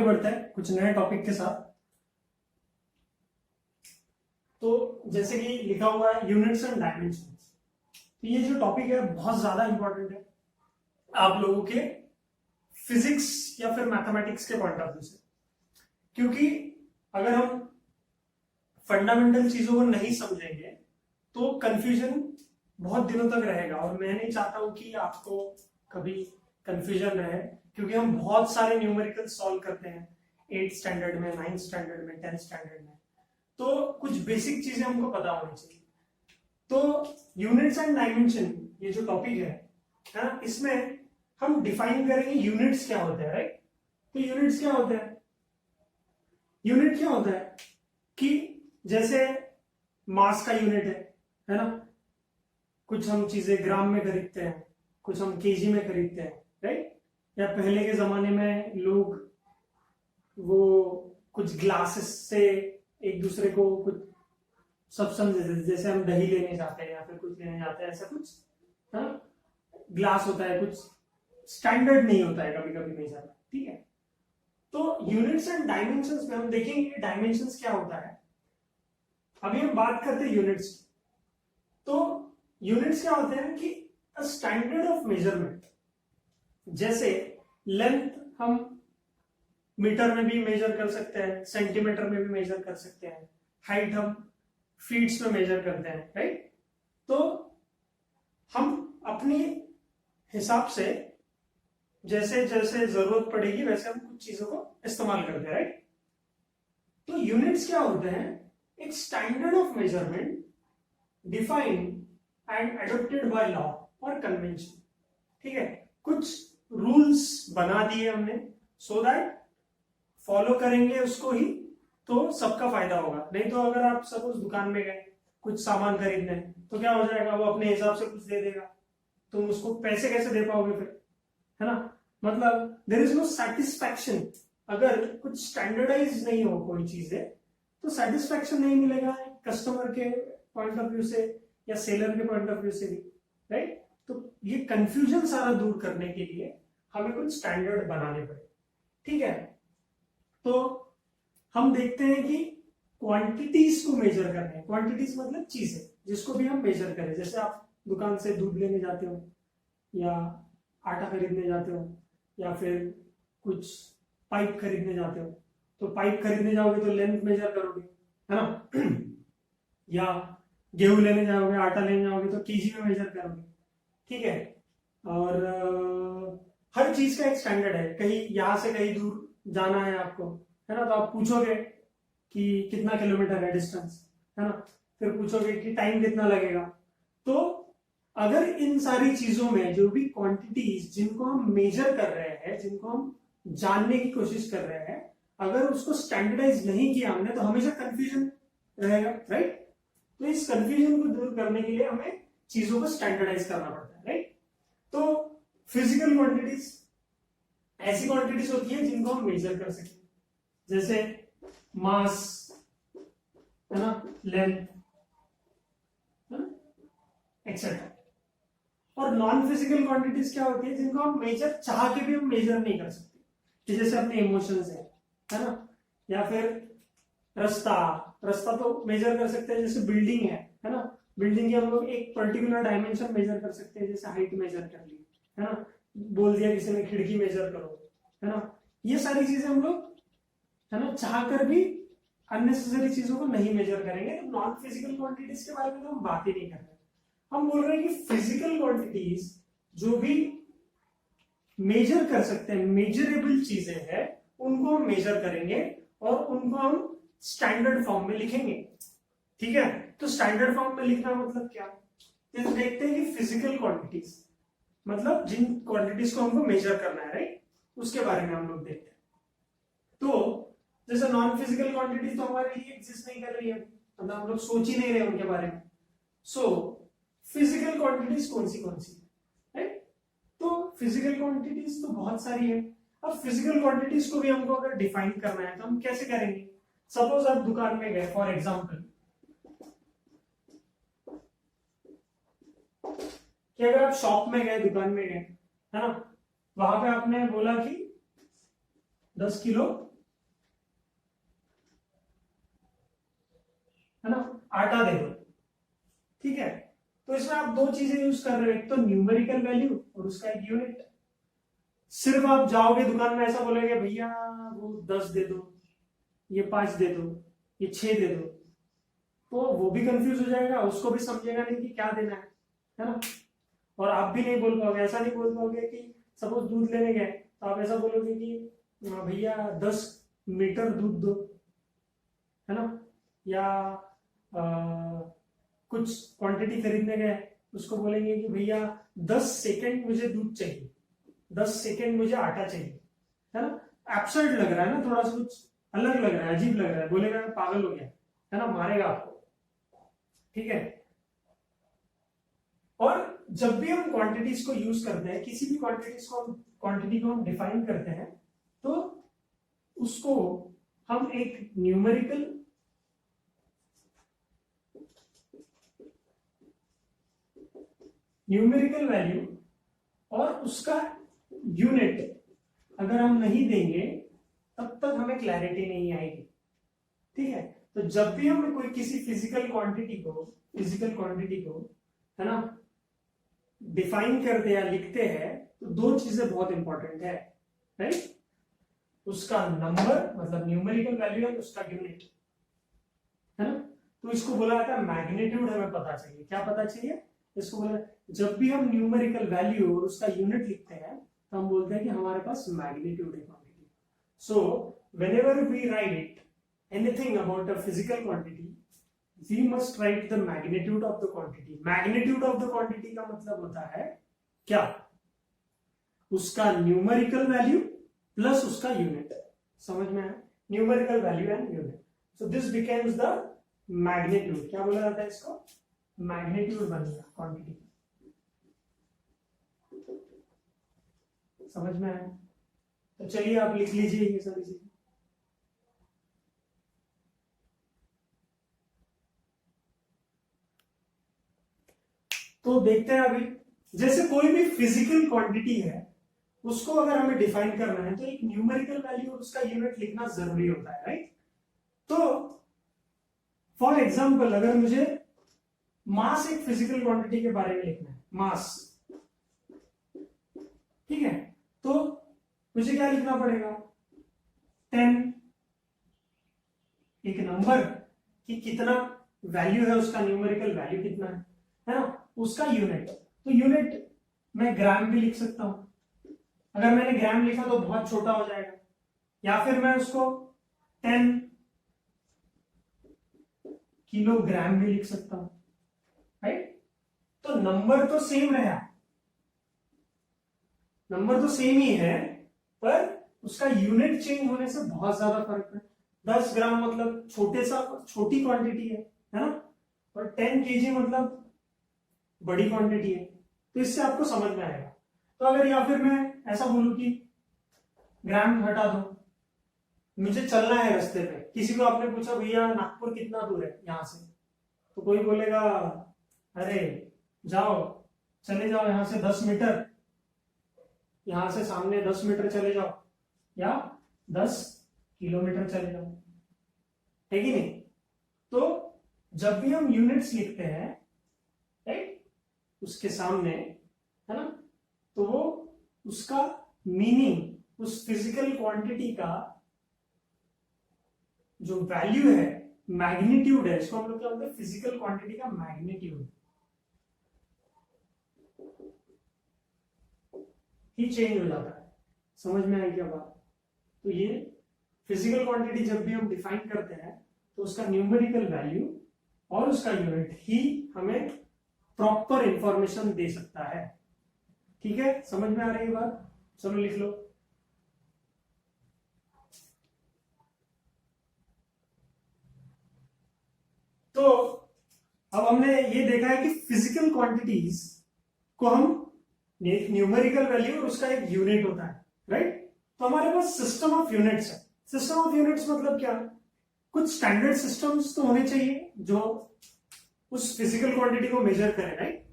बढ़ते हैं कुछ नए टॉपिक के साथ। तो जैसे कि लिखा हुआ है यूनिट्स एंड डायमेंशंस, तो ये जो टॉपिक है बहुत ज्यादा इंपॉर्टेंट है आप लोगों के फिजिक्स या फिर मैथमेटिक्स के पॉइंट ऑफ व्यू से, क्योंकि अगर हम फंडामेंटल चीजों को नहीं समझेंगे तो कंफ्यूजन बहुत दिनों तक रहेगा, और मैं नहीं चाहता हूं कि आपको कभी कंफ्यूजन रहे, क्योंकि हम बहुत सारे न्यूमेरिकल सॉल्व करते हैं 8th स्टैंडर्ड में, 9th स्टैंडर्ड में, 10th स्टैंडर्ड में, तो कुछ बेसिक चीजें हमको पता होनी चाहिए। तो यूनिट्स एंड डायमेंशन ये जो टॉपिक है ना, इसमें हम डिफाइन करेंगे यूनिट्स क्या होते हैं, राइट। तो यूनिट्स क्या होते हैं, यूनिट क्या होता है कि जैसे मास का यूनिट है ना, कुछ हम चीजें ग्राम में खरीदते हैं, कुछ हम केजी में खरीदते हैं, राइट। या पहले के जमाने में लोग वो कुछ ग्लासेस से एक दूसरे को कुछ सब समझे, जैसे हम दही लेने जाते हैं या फिर कुछ लेने जाते हैं, ऐसा कुछ है ना, ग्लास होता है, कुछ स्टैंडर्ड नहीं होता है कभी कभी मेजर में, ठीक है। तो यूनिट्स एंड डायमेंशंस में हम देखेंगे डायमेंशंस क्या होता है। अभी हम बात करते हैं यूनिट्स की। तो यूनिट्स क्या होते हैं कि अ स्टैंडर्ड ऑफ मेजरमेंट, जैसे लेंथ हम मीटर में भी मेजर कर सकते हैं, सेंटीमीटर में भी मेजर कर सकते हैं, हाइट हम फीट्स में मेजर करते हैं, राइट। तो हम अपनी हिसाब से जैसे जैसे जरूरत पड़ेगी वैसे हम कुछ चीजों को इस्तेमाल करते हैं, राइट। तो यूनिट्स क्या होते हैं, एक standard of measurement defined and adopted by law और कन्वेंशन, ठीक है। कुछ रूल्स बना दिए हमने सो दैट फॉलो करेंगे उसको ही तो सबका फायदा होगा। नहीं तो अगर आप सपोज दुकान में गए कुछ सामान खरीदने, तो क्या हो जाएगा, वो अपने हिसाब से कुछ दे देगा, तुम उसको पैसे कैसे दे पाओगे फिर, है ना। मतलब देयर इज नो सेटिस्फैक्शन। अगर कुछ स्टैंडर्डाइज नहीं हो कोई चीजें तो सेटिस्फैक्शन नहीं मिलेगा कस्टमर के पॉइंट ऑफ व्यू से या सेलर के पॉइंट ऑफ व्यू से भी, राइट। तो ये कंफ्यूजन सारा दूर करने के लिए हमें कुछ स्टैंडर्ड बनाने पड़े, ठीक है। तो हम देखते हैं कि क्वांटिटीज को मेजर करने हैं। क्वांटिटीज मतलब चीजें जिसको भी हम मेजर करें, जैसे आप दुकान से दूध लेने जाते हो या आटा खरीदने जाते हो या फिर कुछ पाइप खरीदने जाते हो, तो पाइप खरीदने जाओगे तो लेंथ मेजर करोगे, है ना। या गेहूं लेने जाओगे, आटा लेने जाओगे तो केजी में मेजर करोगे, ठीक है। और हर चीज का एक स्टैंडर्ड है। कहीं यहां से कहीं दूर जाना है आपको, है ना, तो आप पूछोगे कि कितना किलोमीटर है डिस्टेंस, है ना, फिर पूछोगे कि टाइम कितना लगेगा। तो अगर इन सारी चीजों में जो भी क्वांटिटीज जिनको हम मेजर कर रहे हैं, जिनको हम जानने की कोशिश कर रहे हैं, अगर उसको स्टैंडर्डाइज नहीं किया हमने तो हमेशा कंफ्यूजन रहेगा, राइट। तो इस कंफ्यूजन को दूर करने के लिए हमें चीजों को स्टैंडर्डाइज करना पड़ता है, राइट। तो फिजिकल क्वांटिटीज ऐसी क्वांटिटीज होती है जिनको हम मेजर कर सकें, जैसे मास, है ना, लेंथ, एक्सेट्रा। और नॉन फिजिकल क्वांटिटीज क्या होती है जिनको हम मेजर चाह के भी हम मेजर नहीं कर सकते, जैसे अपने इमोशंस है ना, या फिर रास्ता तो मेजर कर सकते हैं, जैसे बिल्डिंग है ना, बिल्डिंग की हम लोग एक पर्टिकुलर डायमेंशन मेजर कर सकते हैं, जैसे हाइट मेजर कर ली, है ना, बोल दिया किसी ने खिड़की मेजर करो, है ना। ये सारी चीजें हम लोग, है ना, चाह कर भी अननेसेसरी चीजों को नहीं मेजर करेंगे। तो नॉन फिजिकल क्वांटिटीज के बारे में तो हम बात ही नहीं कर रहे, हम बोल रहे हैं कि फिजिकल क्वांटिटीज जो भी मेजर कर सकते हैं, मेजरेबल चीजें हैं, उनको हम मेजर करेंगे और उनको हम स्टैंडर्ड फॉर्म में लिखेंगे, ठीक है। तो स्टैंडर्ड फॉर्म में लिखना मतलब क्या, तो देखते हैं कि फिजिकल क्वांटिटीज मतलब जिन क्वांटिटीज को हमको मेजर करना है, राइट, उसके बारे में हम लोग देखते हैं। तो जैसे नॉन फिजिकल क्वांटिटीज तो हमारे लिए एग्जिस्ट नहीं कर रही है, मतलब हम लोग सोच ही नहीं रहे उनके बारे में। सो फिजिकल क्वांटिटीज कौन सी राइट। तो फिजिकल क्वांटिटीज तो बहुत सारी है। अब फिजिकल क्वांटिटीज को भी हमको अगर डिफाइन करना है तो हम कैसे करेंगे। सपोज आप दुकान में गए, फॉर एग्जांपल, कि अगर आप शॉप में गए, दुकान में गए, है ना, वहां पे आपने बोला कि 10 किलो आटा दे दो, ठीक है। तो इसमें आप दो चीजें यूज कर रहे हो, एक तो न्यूमेरिकल वैल्यू और उसका एक यूनिट। सिर्फ आप जाओगे दुकान में ऐसा बोलोगे भैया वो 10 दे दो, ये 5 दे दो, ये 6 दे दो, तो वो भी कंफ्यूज हो जाएगा, उसको भी समझेगा नहीं कि क्या देना है ना। और आप भी नहीं बोल पाओगे, ऐसा नहीं बोल पाओगे कि सपोज दूध लेने गए तो आप ऐसा बोलोगे कि भैया 10 मीटर दूध दो, है ना। या कुछ क्वांटिटी खरीदने गए, उसको बोलेंगे कि भैया 10 सेकंड मुझे दूध चाहिए, 10 सेकंड मुझे आटा चाहिए, है ना। एब्सर्ड लग रहा है ना, थोड़ा सा कुछ अलग लग रहा है, अजीब लग रहा है, बोलेगा मैं पागल हो गया, है ना, मारेगा आपको, ठीक है। और जब भी हम क्वांटिटीज को यूज करते हैं, किसी भी क्वांटिटी को हम डिफाइन करते हैं, तो उसको हम एक न्यूमेरिकल वैल्यू और उसका यूनिट अगर हम नहीं देंगे तब तक हमें क्लैरिटी नहीं आएगी, ठीक है। तो जब भी हम कोई किसी फिजिकल क्वांटिटी को है ना डिफाइन करते हैं, लिखते हैं, तो दो चीजें बहुत इंपॉर्टेंट है, राइट। उसका नंबर मतलब न्यूमेरिकल वैल्यू है, उसका यूनिट, है ना। तो इसको बोला जाता है मैग्नीट्यूड, हमें पता चाहिए, क्या पता चाहिए इसको बोला। जब भी हम न्यूमेरिकल वैल्यू और उसका यूनिट लिखते हैं तो हम बोलते हैं कि हमारे पास मैग्नीट्यूड है quantity. So whenever we write anything about a physical quantity, we must write the magnitude of the quantity। magnitude of the quantity का मतलब होता है क्या, उसका न्यूमेरिकल वैल्यू प्लस उसका यूनिट, समझ में आया, numerical value and unit. So this becomes the magnitude, क्या बोला जाता है इसको, मैग्नीट्यूड बन गया क्वांटिटी, समझ में आया। तो चलिए आप लिख लीजिए ये सारी चीजें। तो देखते हैं अभी, जैसे कोई भी फिजिकल क्वांटिटी है उसको अगर हमें डिफाइन करना है तो एक न्यूमेरिकल वैल्यू और उसका यूनिट लिखना जरूरी होता है, राइट। तो फॉर एग्जांपल अगर मुझे मास एक फिजिकल क्वांटिटी के बारे में लिखना है, मास, ठीक है, तो मुझे क्या लिखना पड़ेगा, 10, एक नंबर कि कितना वैल्यू है उसका, न्यूमेरिकल वैल्यू कितना है ना, उसका यूनिट। तो यूनिट मैं ग्राम भी लिख सकता हूं, अगर मैंने ग्राम लिखा तो बहुत छोटा हो जाएगा, या फिर मैं उसको 10 किलोग्राम भी लिख सकता हूं, राइट। तो नंबर तो सेम रहा, नंबर तो सेम ही है, पर उसका यूनिट चेंज होने से बहुत ज्यादा फर्क है। 10 ग्राम मतलब छोटी क्वांटिटी है ना, और 10 केजी मतलब बड़ी क्वांटिटी है। तो इससे आपको समझ में आएगा। तो अगर या फिर मैं ऐसा बोलूं कि ग्राम हटा दो, मुझे चलना है रास्ते पे, किसी को आपने पूछा भैया नागपुर कितना दूर है यहां से, तो कोई बोलेगा अरे जाओ, चले जाओ यहां से 10 मीटर, यहां से सामने 10 मीटर चले जाओ, या 10 किलोमीटर चले जाओ, है कि नहीं। तो जब भी हम यूनिट्स लिखते हैं, राइट, उसके सामने, है ना, तो वो उसका मीनिंग, उस फिजिकल क्वांटिटी का जो वैल्यू है, मैग्नीट्यूड है, इसको हम लोग क्या बोलते हैं, फिजिकल क्वांटिटी का मैग्नीट्यूड ही चेंज हो जाता है। समझ में आई क्या बात। तो ये फिजिकल क्वांटिटी जब भी हम डिफाइन करते हैं तो उसका न्यूमेरिकल वैल्यू और उसका यूनिट ही हमें प्रॉपर इंफॉर्मेशन दे सकता है, ठीक है। समझ में आ रही है बात, चलो लिख लो। तो अब हमने ये देखा है कि फिजिकल क्वांटिटीज को हम एक न्यूमेरिकल वैल्यू और उसका एक यूनिट होता है, राइट। तो हमारे पास सिस्टम ऑफ यूनिट्स है। सिस्टम ऑफ यूनिट्स मतलब क्या, कुछ स्टैंडर्ड सिस्टम्स तो होने चाहिए जो उस फिजिकल क्वांटिटी को मेजर करें, राइट।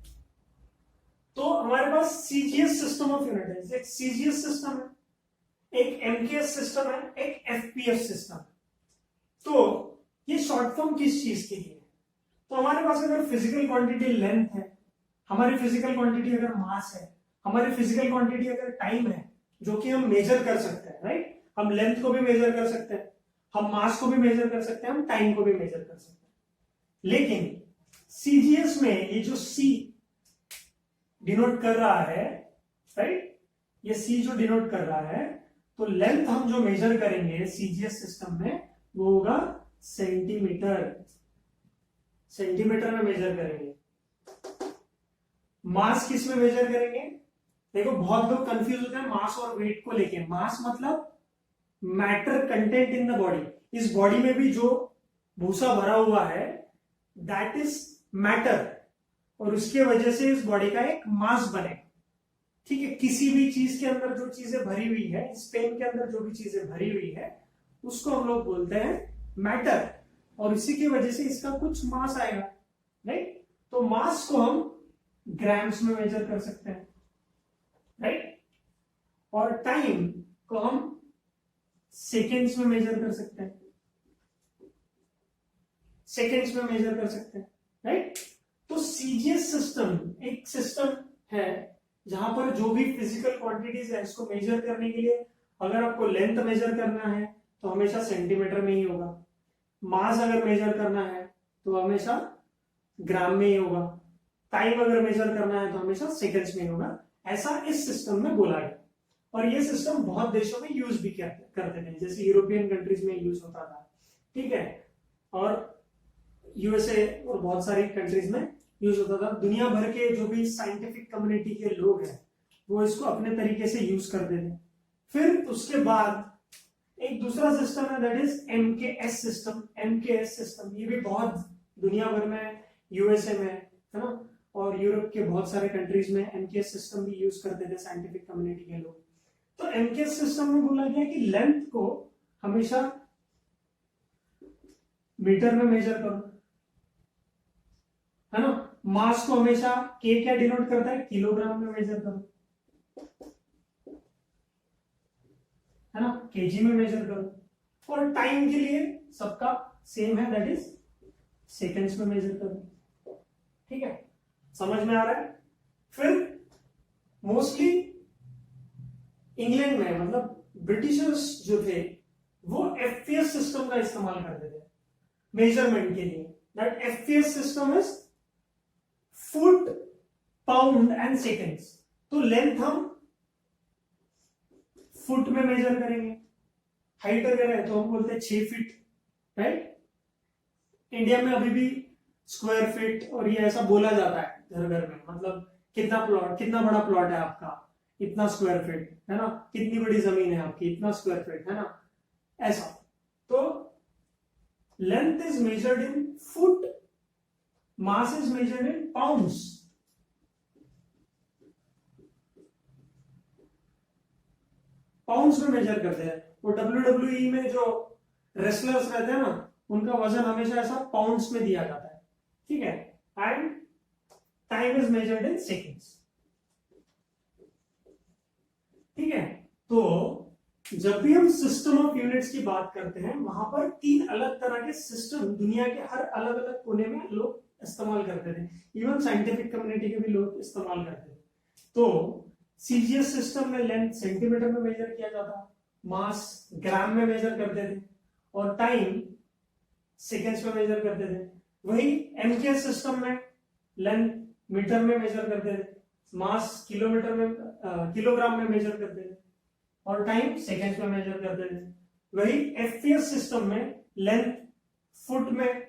तो हमारे पास सीजीएस सिस्टम ऑफ यूनिट है, एक सीजीएस सिस्टम है, एक एमकेएस सिस्टम है, एक एफपीएस सिस्टम है। तो ये शॉर्ट फॉर्म किस चीज के लिए है, तो हमारे पास अगर फिजिकल क्वांटिटी लेंथ है, हमारी फिजिकल क्वांटिटी अगर मास है, हमारी फिजिकल क्वांटिटी अगर टाइम है, जो कि हम मेजर कर सकते हैं, राइट, हम लेंथ को भी मेजर कर सकते हैं, हम मास को भी मेजर कर सकते हैं, हम टाइम को भी मेजर कर सकते हैं। लेकिन सीजीएस में ये जो सी डिनोट कर रहा है, राइट, ये सी जो डिनोट कर रहा है, तो लेंथ हम जो मेजर करेंगे सीजीएस सिस्टम में वो होगा सेंटीमीटर, सेंटीमीटर में मेजर करेंगे। मास किस में मेजर करेंगे? देखो बहुत लोग कंफ्यूज होते हैं मास और वेट को लेके। मास मतलब matter content in the body. इस बॉडी में भी जो भूसा भरा हुआ है दैट इज मैटर, और उसके वजह से इस बॉडी का एक मास बनेगा। ठीक है, किसी भी चीज के अंदर जो चीजें भरी हुई है, इस पेन के अंदर जो भी चीजें भरी हुई है उसको हम लोग बोलते हैं मैटर, और इसी की वजह से इसका कुछ मास आएगा, राइट। तो मास को हम ग्राम्स में मेजर कर सकते हैं, राइट, और टाइम को हम सेकेंड्स में मेजर कर सकते हैं, सेकेंड्स में मेजर कर सकते हैं, राइट। तो सीजीएस सिस्टम एक सिस्टम है जहां पर जो भी फिजिकल क्वांटिटीज है इसको मेजर करने के लिए अगर आपको लेंथ मेजर करना है तो हमेशा सेंटीमीटर में ही होगा, मास अगर मेजर करना है तो हमेशा ग्राम में ही होगा, टाइम अगर मेजर करना है तो हमेशा सेकंड्स में होगा। ऐसा इस सिस्टम में बोला गया, और ये सिस्टम बहुत देशों में यूज भी करते थे, जैसे यूरोपियन कंट्रीज में यूज होता था, ठीक है, और यूएसए और बहुत सारी कंट्रीज में यूज होता था। दुनिया भर के जो भी साइंटिफिक कम्युनिटी के लोग हैं वो इसको अपने तरीके से यूज करते थे। फिर उसके बाद एक दूसरा सिस्टम है that is MKS system. MKS system ये भी बहुत दुनिया भर में, यूएसए में, है ना, और यूरोप के बहुत सारे कंट्रीज में एमकेएस सिस्टम भी यूज करते थे साइंटिफिक कम्युनिटी के लोग। तो एमकेएस सिस्टम में बोला गया कि लेंथ को हमेशा मीटर में मेजर करो, है ना, मास को हमेशा के क्या डिनोट करता है, किलोग्राम में मेजर करो, है ना, केजी में मेजर करो, और टाइम के लिए सबका सेम है दैट इज सेकेंड्स में मेजर करो। ठीक है, समझ में आ रहा है। फिर मोस्टली इंग्लैंड में, मतलब ब्रिटिशर्स जो थे वो एफपीएस सिस्टम का इस्तेमाल करते थे मेजरमेंट के लिए। That FPS system is foot, pound and seconds. तो लेंथ हम फुट में मेजर करेंगे, हाइट अगर है तो हम बोलते हैं 6 फीट, राइट। इंडिया में अभी भी स्क्वायर फीट और ये ऐसा बोला जाता है घर घर में, मतलब कितना प्लॉट, कितना बड़ा प्लॉट है आपका, इतना स्क्वायर फीट, है ना, कितनी बड़ी जमीन है आपकी, इतना स्क्वायर फीट, है ना, ऐसा। तो length is measured in foot, mass is measured in pounds. Pounds में मेजर करते हैं। वो WWE में जो रेसलर्स रहते हैं ना, उनका वजन हमेशा ऐसा पाउंड्स में दिया जाता है, ठीक है। And time is measured in seconds, ठीक है। तो जब भी हम सिस्टम ऑफ यूनिट्स की बात करते हैं वहां पर 3 अलग तरह के सिस्टम दुनिया के हर अलग अलग कोने में लोग इस्तेमाल करते थे, इवन साइंटिफिक कम्युनिटी के भी लोग इस्तेमाल करते थे। तो सीजीएस सिस्टम में लेंथ सेंटीमीटर में मेजर किया जाता, मास ग्राम में मेजर करते थे, और टाइम सेकेंड्स में मेजर करते थे। वही एमकेएस सिस्टम में लेंथ मीटर में मेजर करते थे, मास किलोमीटर में, किलोग्राम में मेजर करते थे, और टाइम सेकेंड्स में मेजर करते थे। वही एफपीएस सिस्टम में लेंथ फुट में,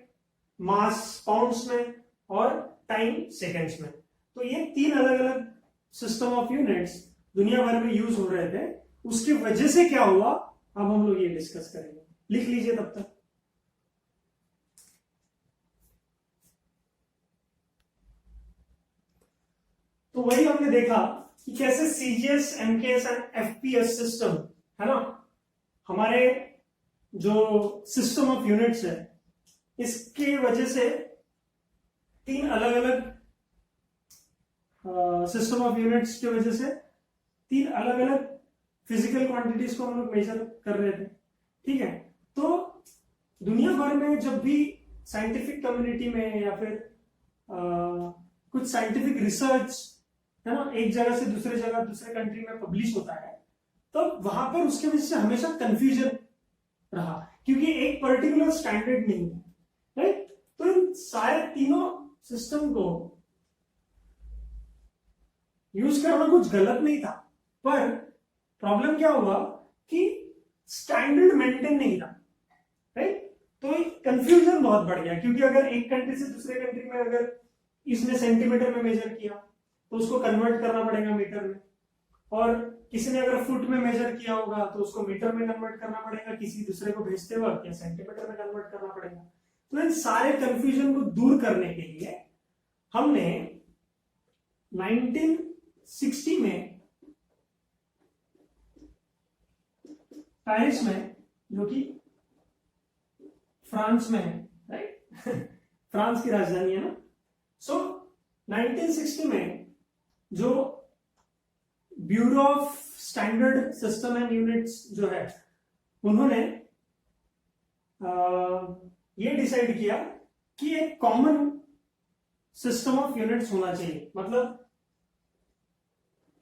मास पाउंड्स में, और टाइम सेकेंड्स में। तो ये 3 अलग अलग सिस्टम ऑफ यूनिट्स दुनिया भर में यूज हो रहे थे। उसकी वजह से क्या हुआ अब हम लोग ये डिस्कस करेंगे, लिख लीजिए तब तक। तो वही हमने देखा कि कैसे CGS, MKS and FPS system, है ना, हमारे जो सिस्टम ऑफ यूनिट्स है इसके वजह से 3 अलग अलग सिस्टम ऑफ यूनिट्स की वजह से 3 अलग अलग फिजिकल क्वांटिटीज को हम लोग मेजर कर रहे थे, ठीक है। तो दुनिया भर में जब भी साइंटिफिक कम्युनिटी में या फिर कुछ साइंटिफिक रिसर्च है ना एक जगह से दूसरे जगह दूसरे कंट्री में पब्लिश होता है, तो वहां पर उसके वजह से हमेशा कंफ्यूजन रहा, क्योंकि एक पर्टिकुलर स्टैंडर्ड नहीं है, राइट। तो इन सारे तीनों सिस्टम को यूज करना कुछ गलत नहीं था, पर प्रॉब्लम क्या हुआ कि स्टैंडर्ड मेंटेन नहीं था, राइट। तो कंफ्यूजन बहुत बढ़ गया, क्योंकि अगर एक कंट्री से दूसरे कंट्री में अगर इसने सेंटीमीटर में मेजर किया तो उसको कन्वर्ट करना पड़ेगा मीटर में, और किसी ने अगर फुट में मेजर किया होगा तो उसको मीटर में कन्वर्ट करना पड़ेगा, किसी दूसरे को भेजते वक्त या सेंटीमीटर में कन्वर्ट करना पड़ेगा। तो इन सारे कंफ्यूजन को दूर करने के लिए हमने 1960 में पेरिस में, जो कि फ्रांस में है, राइट फ्रांस की राजधानी है ना, सो 1960 में जो bureau of standard system and units जो है, उन्होंने ये डिसाइड किया कि एक कॉमन सिस्टम ऑफ यूनिट्स होना चाहिए, मतलब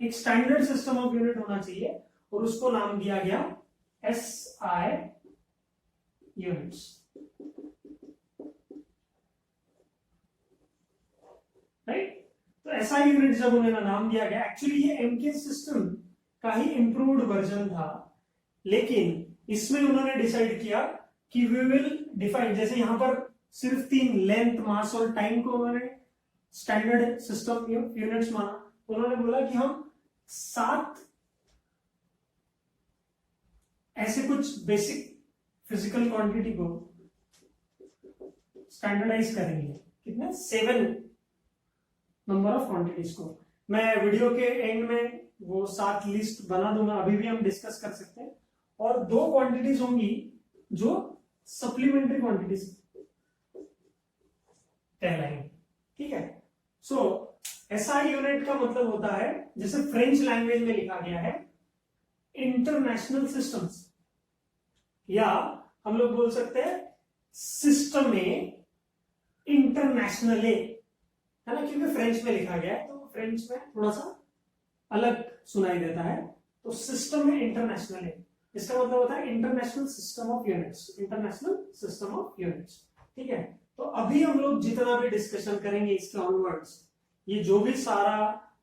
एक स्टैंडर्ड सिस्टम ऑफ यूनिट होना चाहिए, और उसको नाम दिया गया SI यूनिट्स, राइट। तो SI यूनिट जब उन्हें नाम दिया गया, एक्चुअली ये MK सिस्टम का ही इंप्रूव्ड वर्जन था, लेकिन इसमें उन्होंने डिसाइड किया कि वी विल डिफाइन, जैसे यहां पर सिर्फ 3 लेंथ, मास और टाइम को उन्होंने स्टैंडर्ड सिस्टम यूनिट्स माना, तो उन्होंने बोला कि हम 7 ऐसे कुछ बेसिक फिजिकल क्वांटिटी को स्टैंडर्डाइज करेंगे। कितने? 7 नंबर ऑफ क्वांटिटीज को। मैं वीडियो के एंड में वो 7 लिस्ट बना दूंगा, अभी भी हम डिस्कस कर सकते हैं। और 2 क्वांटिटीज होंगी जो सप्लीमेंट्री क्वांटिटीज कहलाएंगी, ठीक है। सो SI यूनिट का मतलब होता है, जैसे फ्रेंच लैंग्वेज में लिखा गया है, इंटरनेशनल सिस्टम्स, या हम लोग बोल सकते हैं सिस्टम में इंटरनेशनल है ना, क्योंकि फ्रेंच में लिखा गया है तो फ्रेंच में थोड़ा सा अलग सुनाई देता है। तो सिस्टम में इंटरनेशनल है, इसका मतलब होता है international system of units, international system of units, ठीक है। तो अभी हम लोग जितना भी डिस्कशन करेंगे इसके ऑनवर्ड्स, ये जो भी सारा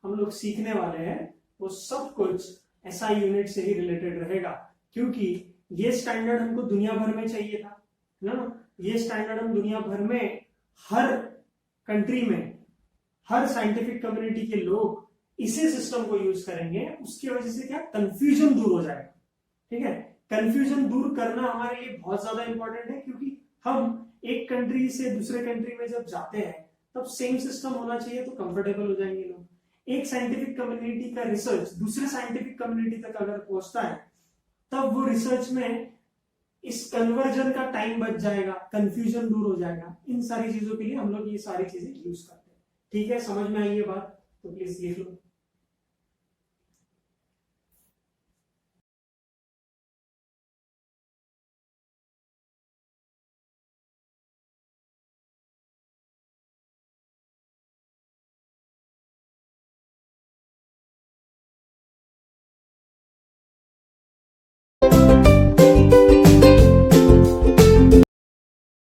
हम लोग सीखने वाले हैं वो सब कुछ SI यूनिट से ही रिलेटेड रहेगा, क्योंकि ये स्टैंडर्ड हमको दुनिया भर में चाहिए था ना। ये स्टैंडर्ड हम दुनिया भर में हर कंट्री में हर साइंटिफिक कम्युनिटी के लोग इसी सिस्टम को यूज करेंगे, उसकी वजह से क्या कंफ्यूजन दूर हो जाएगा, ठीक है। कंफ्यूजन दूर करना हमारे लिए बहुत ज्यादा इंपॉर्टेंट है, क्योंकि हम एक कंट्री से दूसरे कंट्री में जब जाते हैं तब सेम सिस्टम होना चाहिए, तो कंफर्टेबल हो जाएंगे लोग। एक साइंटिफिक कम्युनिटी का रिसर्च दूसरे साइंटिफिक कम्युनिटी तक अगर पहुंचता है, तब वो रिसर्च में इस कन्वर्जन का टाइम बच जाएगा, कंफ्यूजन दूर हो जाएगा। इन सारी चीजों के लिए हम लोग ये सारी चीजें यूज करते हैं, ठीक है। समझ में आई ये बात? तो प्लीज लिख लो।